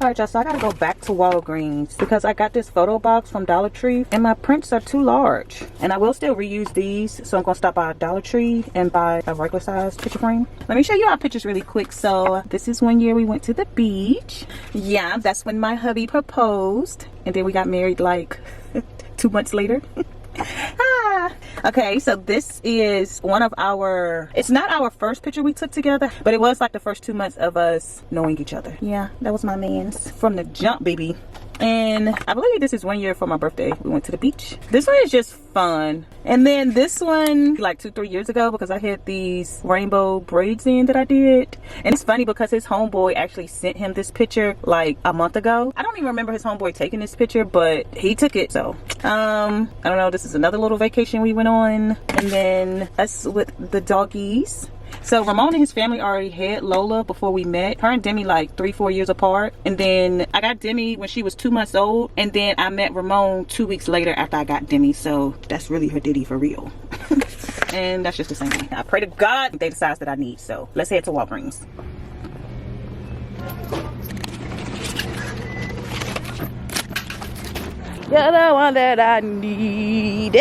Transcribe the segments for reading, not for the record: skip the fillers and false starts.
Alright y'all, so I gotta go back to Walgreens because I got this photo box from Dollar Tree and my prints are too large. And I will still reuse these, so I'm gonna stop by Dollar Tree and buy a regular size picture frame. Let me show you our pictures really quick. So this is one year we went to the beach. Yeah, that's when my hubby proposed. And then we got married like 2 months later. Okay, so this is one of our, it's not our first picture we took together, but it was like the first 2 months of us knowing each other. Yeah, that was my man's from the jump, baby. And I believe this is 1 year for my birthday. We went to the beach. This one is just fun. And then this one, like 2-3 years ago, because I had these rainbow braids in that I did. And it's funny because his homeboy actually sent him this picture like a month ago. I don't even remember his homeboy taking this picture, but he took it. So I don't know, this is another little vacation we went on. And then us with the doggies. So Ramon and his family already had Lola before we met. Her and Demi like 3-4 years apart. And then I got Demi when she was 2 months old. And then I met Ramon 2 weeks later after I got Demi. So that's really her ditty for real. And that's just the same thing. I pray to God they the size that I need. So let's head to Walgreens. You're the one that I needed.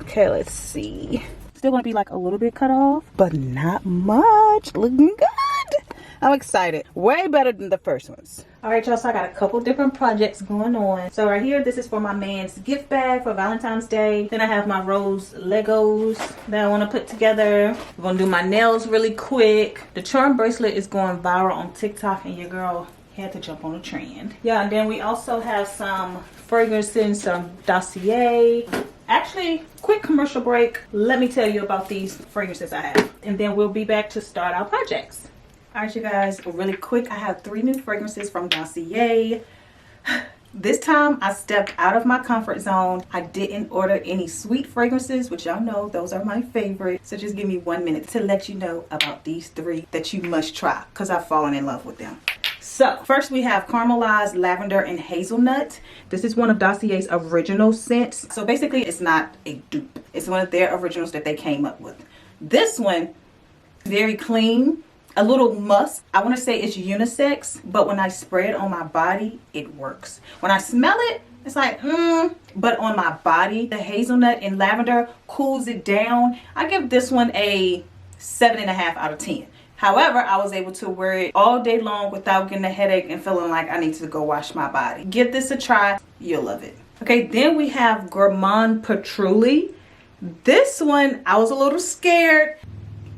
Okay, let's see. Still gonna be like a little bit cut off, but not much. Looking good. I'm excited. Way better than the first ones. All right, y'all, so I got a couple different projects going on. So right here, this is for my man's gift bag for Valentine's Day. Then I have my rose Legos that I want to put together. I'm gonna do my nails really quick. The charm bracelet is going viral on TikTok, and your girl had to jump on a trend. Yeah, and then we also have some fragrances, some Dossier. Actually, quick commercial break. Let me tell you about these fragrances I have, and then we'll be back to start our projects. All right, you guys, really quick, I have 3 new fragrances from Dossier. This time I stepped out of my comfort zone. I didn't order any sweet fragrances, which y'all know those are my favorite. So just give me 1 minute to let you know about these 3 that you must try, because I've fallen in love with them. So first we have Caramelized, Lavender, and Hazelnut. This is one of Dossier's original scents. So basically it's not a dupe. It's one of their originals that they came up with. This one, very clean, a little musk. I want to say it's unisex, but when I spray it on my body, it works. When I smell it, it's like, but on my body, the hazelnut and lavender cools it down. I give this one a 7.5 out of 10. However, I was able to wear it all day long without getting a headache and feeling like I need to go wash my body. Give this a try. You'll love it. Okay, then we have Gourmand Patchouli. This one, I was a little scared.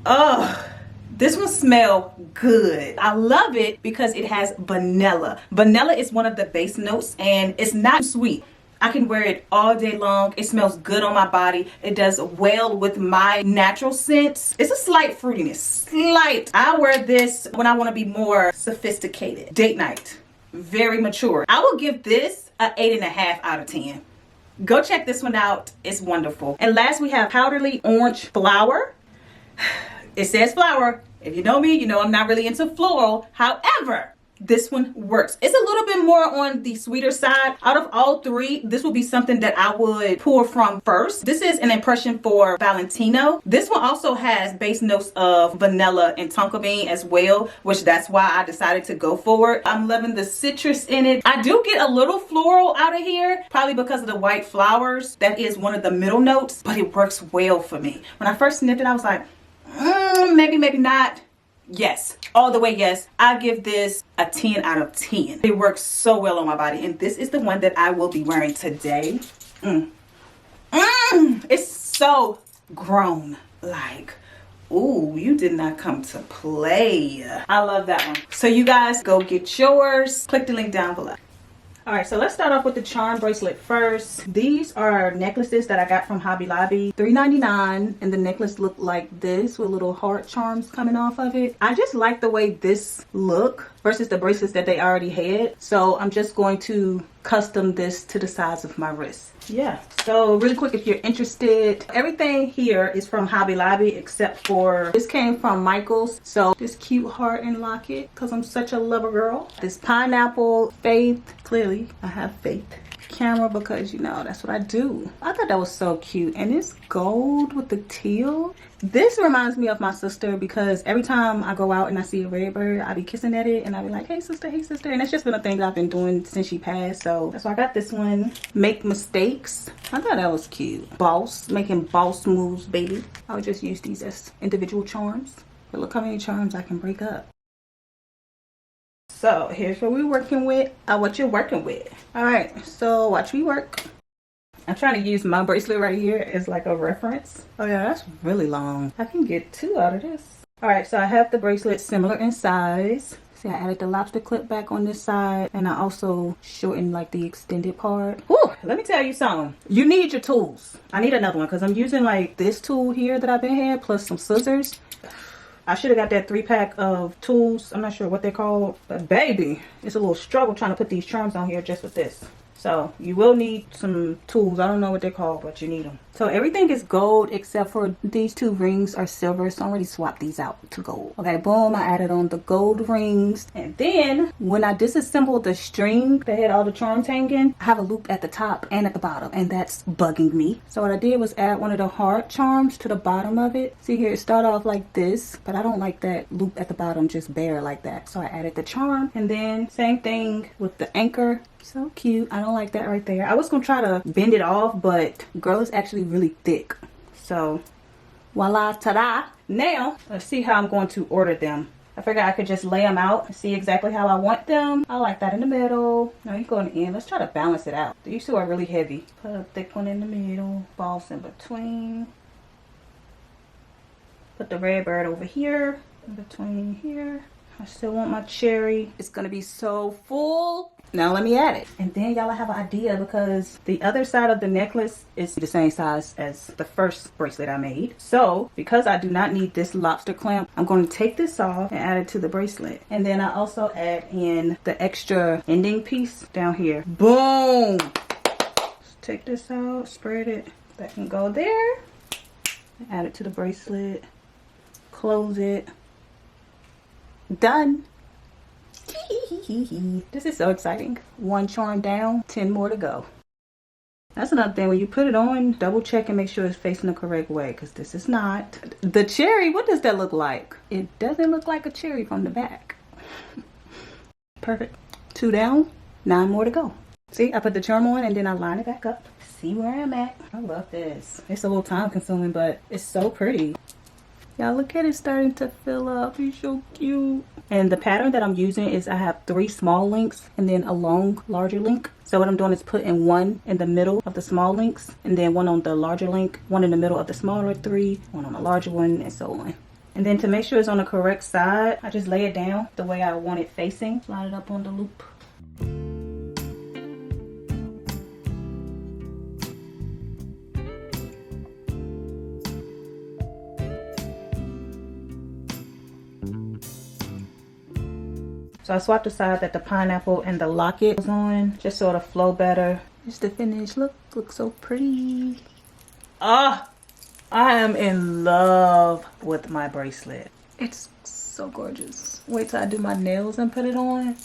This one smells good. I love it because it has vanilla. Vanilla is one of the base notes, and it's not sweet. I can wear it all day long. It smells good on my body. It does well with my natural scents. It's a slight fruitiness, slight. I wear this when I want to be more sophisticated. Date night, very mature. I will give this a 8.5 out of 10. Go check this one out. It's wonderful. And last we have Powdery Orange Flower. It says flower. If you know me, you know I'm not really into floral. However, this one works. It's a little bit more on the sweeter side. Out of all 3, this will be something that I would pour from first. This is an impression for Valentino. This one also has base notes of vanilla and tonka bean as well, which that's why I decided to go for it. I'm loving the citrus in it. I do get a little floral out of here, probably because of the white flowers. That is one of the middle notes, but it works well for me. When I first sniffed it, I was like, maybe not. Yes, all the way yes. I give this a 10 out of 10. It works so well on my body, and this is the one that I will be wearing today. It's so grown. Like, ooh, you did not come to play. I love that one. So you guys go get yours. Click the link down below. All right, so let's start off with the charm bracelet first. These are necklaces that I got from Hobby Lobby, $3.99, and the necklace looked like this with little heart charms coming off of it. I just like the way this look versus the bracelets that they already had. So I'm just going to custom this to the size of my wrist. Yeah, so really quick, if you're interested, everything here is from Hobby Lobby except for this came from Michael's. So this cute heart and locket, because I'm such a lover girl. This pineapple, faith, clearly I have faith. camera because, you know, that's what I do. I thought that was so cute. And it's gold with the teal. This reminds me of my sister because every time I go out and I see a red bird, I be kissing at it and I be like, hey sister, hey sister. And it's just been a thing that I've been doing since she passed. So that's why I got this one. Make mistakes. I thought that was cute. Boss, making boss moves, baby. I would just use these as individual charms. But look how many charms I can break up. So here's what we're working with. What you're working with. All right, so watch me work. I'm trying to use my bracelet right here as like a reference. Oh yeah, that's really long. I can get 2 out of this. All right, so I have the bracelet similar in size. See, I added the lobster clip back on this side, and I also shortened like the extended part. Whew, let me tell you something. You need your tools. I need another one because I'm using like this tool here that I've been had plus some scissors. I should have got that 3-pack of tools. I'm not sure what they're called, but baby, it's a little struggle trying to put these charms on here just with this. So you will need some tools. I don't know what they're called, but you need them. So everything is gold except for these 2 rings are silver. So I already swapped these out to gold. Okay, boom, I added on the gold rings. And then when I disassembled the string that had all the charms hanging, I have a loop at the top and at the bottom, and that's bugging me. So what I did was add one of the hard charms to the bottom of it. See here, it started off like this, but I don't like that loop at the bottom just bare like that. So I added the charm, and then same thing with the anchor. So cute. I don't like that right there. I was gonna try to bend it off, but girl, it's actually really thick. So voila, ta-da. Now let's see how I'm going to order them. I figured I could just lay them out and see exactly how I want them. I like that in the middle. Now you go in the end. Let's try to balance it out. These 2 are really heavy. Put a thick one in the middle, balls in between. Put the red bird over here, in between here. I still want my cherry. It's gonna be so full. Now let me add it. And then y'all have an idea because the other side of the necklace is the same size as the first bracelet I made. So because I do not need this lobster clamp, I'm going to take this off and add it to the bracelet. And then I also add in the extra ending piece down here. Boom! Let's take this out, spread it. That can go there. Add it to the bracelet. Close it. Done. This is so exciting. 1 charm down, 10 more to go. That's another thing. When you put it on, double check and make sure it's facing the correct way, because this is not. The cherry, what does that look like? It doesn't look like a cherry from the back. Perfect. 2 down, 9 more to go. See, I put the charm on and then I line it back up. See where I'm at. I love this. It's a little time consuming, but it's so pretty. Y'all look at it starting to fill up. It's so cute. And the pattern that I'm using is I have 3 small links and then a long, larger link. So what I'm doing is putting 1 in the middle of the small links and then 1 on the larger link, 1 in the middle of the smaller 3, 1 on the larger one, and so on. And then to make sure it's on the correct side, I just lay it down the way I want it facing. Slide it up on the loop. So I swapped the side that the pineapple and the locket was on, just so it'll flow better. Just the finish. Looks so pretty. Ah, I am in love with my bracelet. It's so gorgeous. Wait till I do my nails and put it on.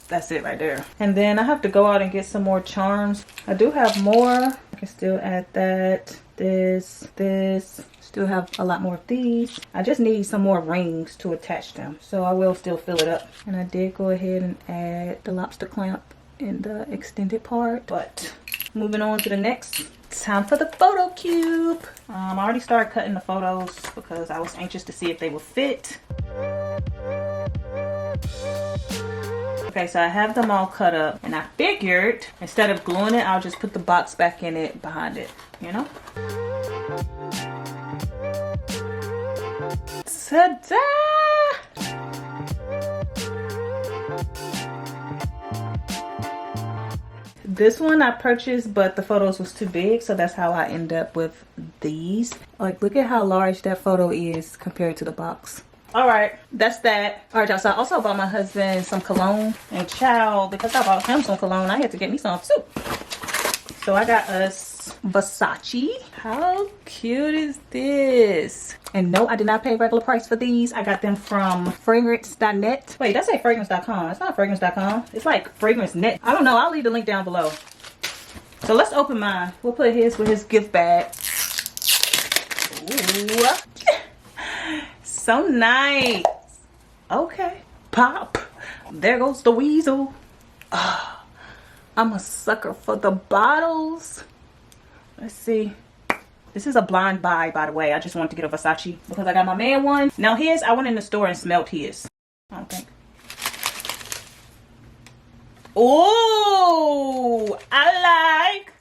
That's it right there. And then I have to go out and get some more charms. I do have more. I can still add that. This. Still have a lot more of these. I just need some more rings to attach them, so I will still fill it up. And I did go ahead and add the lobster clamp in the extended part. But moving on to the next, time for the photo cube. I already started cutting the photos because I was anxious to see if they would fit. Okay, so I have them all cut up, and I figured instead of gluing it, I'll just put the box back in it behind it, you know? Ta-da! This one I purchased, but the photos was too big, so that's how I end up with these. Like, look at how large that photo is compared to the box. All right, that's that. All right, y'all, so I also bought my husband some cologne, and child, because I bought him some cologne, I had to get me some too. So I got us is Versace. How cute is this? And no, I did not pay regular price for these. I got them from fragrance.net. Wait, that's say fragrance.com. It's not fragrance.com. It's like fragrance.net. I don't know. I'll leave the link down below. So let's open mine. We'll put his with his gift bag. Ooh. So nice. Okay. Pop. There goes the weasel. Oh, I'm a sucker for the bottles. Let's see. This is a blind buy, by the way. I just wanted to get a Versace because I got my man one. Now his, I went in the store and smelled his. I don't think. Oh, I like.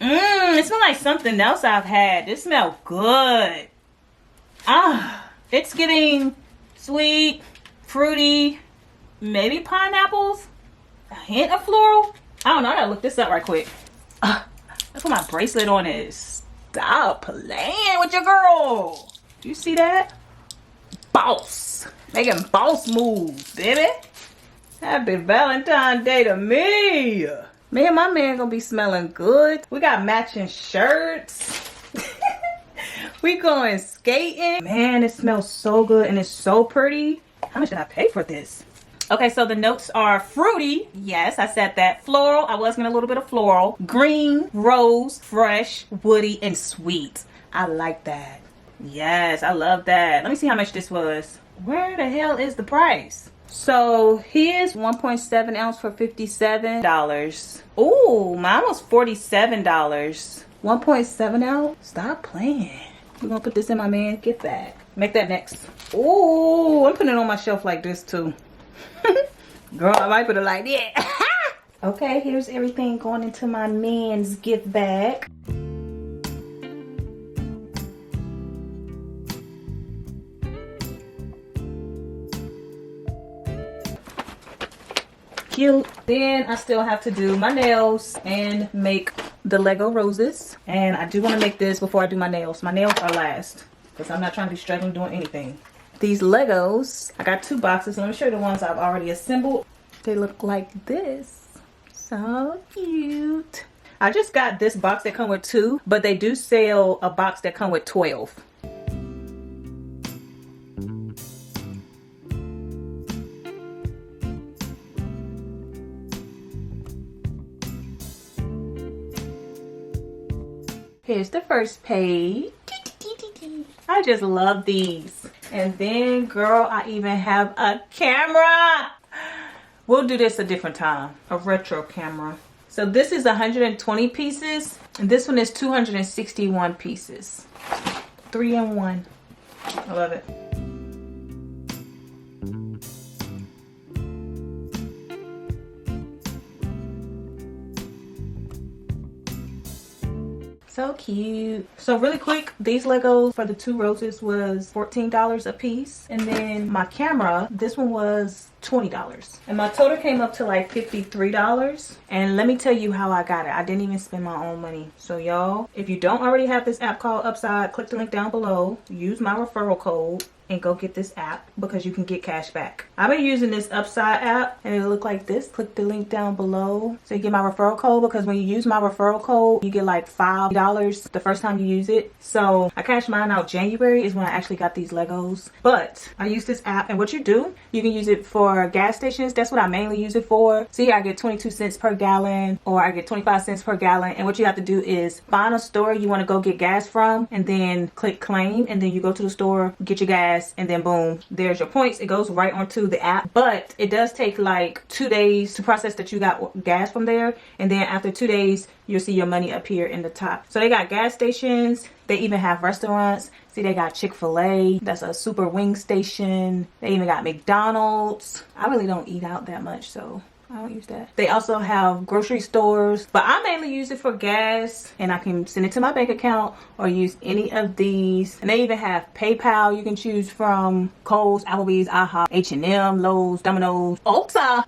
It smells like something else I've had. This smells good. It's giving sweet, fruity, maybe pineapples, a hint of floral. I don't know. I gotta look this up right quick. I put my bracelet on it. Stop playing with your girl. Do you see that? Boss. Making boss moves, baby. Happy Valentine's Day to me. Me and my man gonna be smelling good. We got matching shirts. We going skating. Man, it smells so good and it's so pretty. How much did I pay for this? Okay, so the notes are fruity. Yes, I said that. Floral. I was getting a little bit of floral. Green, rose, fresh, woody, and sweet. I like that. Yes, I love that. Let me see how much this was. Where the hell is the price? So here's 1.7 ounce for $57. Ooh, mine was $47. 1.7 ounce? Stop playing. We're gonna put this in my man's gift bag. Make that next. Ooh, I'm putting it on my shelf like this too. Girl, I might put it like that. Okay, here's everything going into my man's gift bag. Cute. Then I still have to do my nails and make the Lego roses. And I do want to make this before I do my nails. My nails are last because I'm not trying to be struggling doing anything. These Legos, I got 2 boxes. Let me show you the ones I've already assembled. They look like this. So cute. I just got this box that come with 2, but they do sell a box that come with 12. Here's the first page. I just love these. And then, girl, I even have a camera. We'll do this a different time. A retro camera. So this is 120 pieces. And this one is 261 pieces. 3 in 1. I love it. So cute. So really quick, these Legos for the 2 roses was $14 a piece. And then my camera, this one was $20. And my total came up to like $53. And let me tell you how I got it. I didn't even spend my own money. So y'all, if you don't already have this app called Upside, click the link down below. Use my referral code and go get this app because you can get cash back. I've been using this Upside app and it'll look like this. Click the link down below so you get my referral code, because when you use my referral code you get like $5 the first time you use it. So I cashed mine out January is when I actually got these Legos. But I use this app, and what you do, you can use it for gas stations. That's what I mainly use it for. See, I get 22 cents per gallon or I get 25 cents per gallon. And what you have to do is find a store you want to go get gas from and then click claim, and then you go to the store, get your gas, and then boom, there's your points. It goes right onto the app, but it does take like 2 days to process that you got gas from there. And then after 2 days you'll see your money appear in the top. So they got gas stations, they even have restaurants. See, they got Chick-fil-A, that's a super wing station. They even got McDonald's. I really don't eat out that much, so I don't use that. They also have grocery stores, but I mainly use it for gas, and I can send it to my bank account or use any of these. And they even have PayPal you can choose from. Kohl's, Applebee's, AHA, H&M, Lowe's, Domino's, Ulta,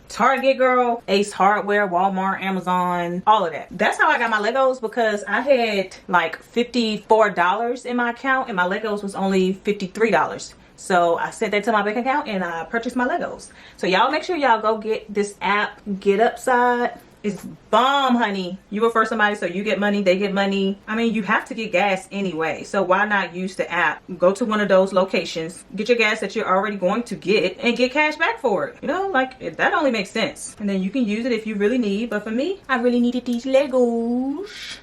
Target, girl, Ace Hardware, Walmart, Amazon, all of that. That's how I got my Legos, because I had like $54 in my account and my Legos was only $53. So I sent that to my bank account and I purchased my Legos. So y'all make sure y'all go get this app, Get Upside. is bomb, honey. You refer somebody, so you get money, they get money. I mean, you have to get gas anyway, so why not use the app? Go to one of those locations, get your gas that you're already going to get, and get cash back for it. You know, like, that only makes sense. And then you can use it if you really need. But for me, I really needed these Legos.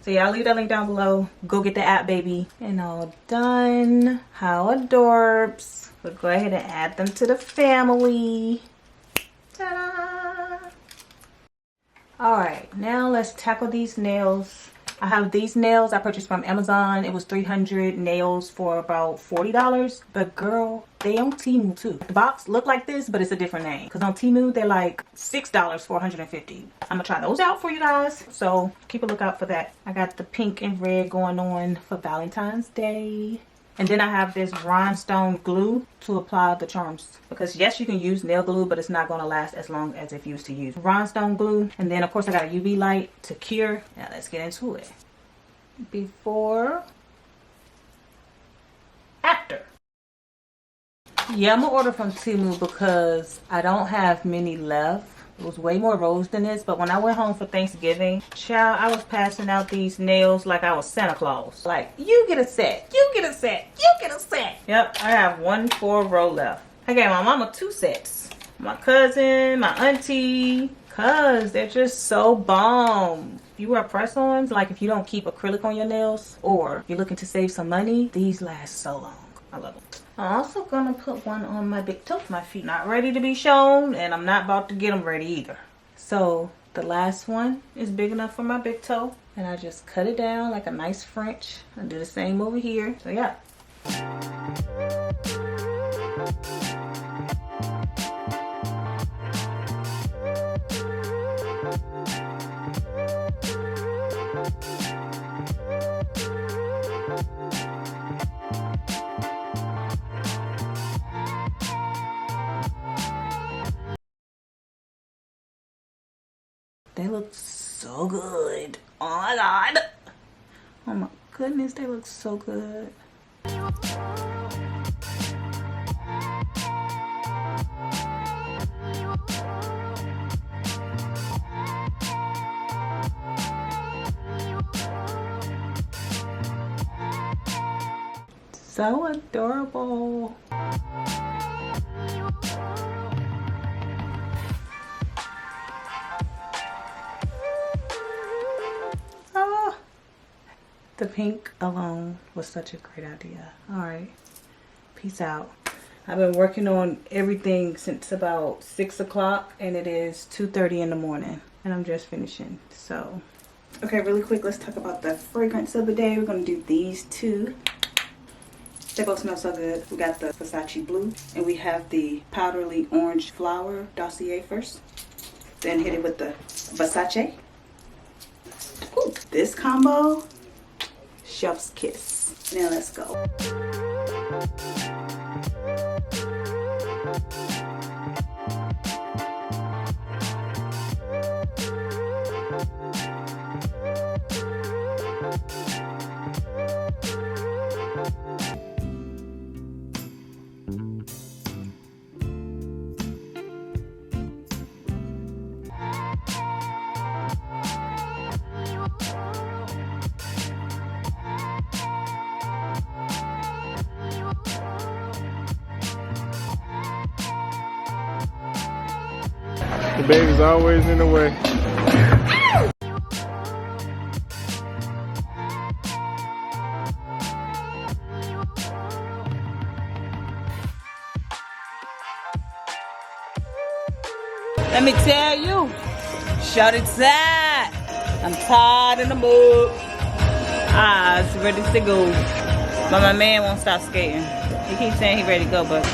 So yeah, I'll leave that link down below. Go get the app, baby. And all done. How adorbs. We'll go ahead and add them to the family. Ta-da! Alright, now let's tackle these nails. I have these nails I purchased from Amazon. It was 300 nails for about $40. But girl, they on Temu too. The box look like this, but it's a different name. Because on Temu, they're like $6 for 150. I'm going to try those out for you guys. So keep a lookout for that. I got the pink and red going on for Valentine's Day. And then I have this rhinestone glue to apply the charms. Because yes, you can use nail glue, but it's not going to last as long as if you used to use rhinestone glue. And then of course I got a UV light to cure. Now let's get into it. Before, after. Yeah, I'm going to order from Temu because I don't have many left. It was way more rolls than this, but when I went home for Thanksgiving, child, I was passing out these nails like I was Santa Claus. Like, you get a set, you get a set, you get a set. Yep, I have 1 full row left. I gave my mama 2 sets. My cousin, my auntie, cause they're just so bomb. If you wear press-ons, like if you don't keep acrylic on your nails, or you're looking to save some money, these last so long. I love them. I'm also gonna put one on my big toe. My feet not ready to be shown, and I'm not about to get them ready either. So the last one is big enough for my big toe, and I just cut it down like a nice French. I do the same over here. So yeah. They look so good. Oh my god. Oh my goodness, they look so good. So adorable. The pink alone was such a great idea. Alright, peace out. I've been working on everything since about 6 o'clock and it is 2:30 in the morning and I'm just finishing. So, okay, really quick, let's talk about the fragrance of the day. We're going to do these 2. They both smell so good. We got the Versace blue and we have the powdery orange flower Dossier first. Then hit it with the Versace. Ooh, this combo, chef's kiss. Now let's go. The baby's always in the way. Let me tell you, shut it tight. I'm tired in the mud. It's ready to go. But my man won't stop skating. He keeps saying he's ready to go, but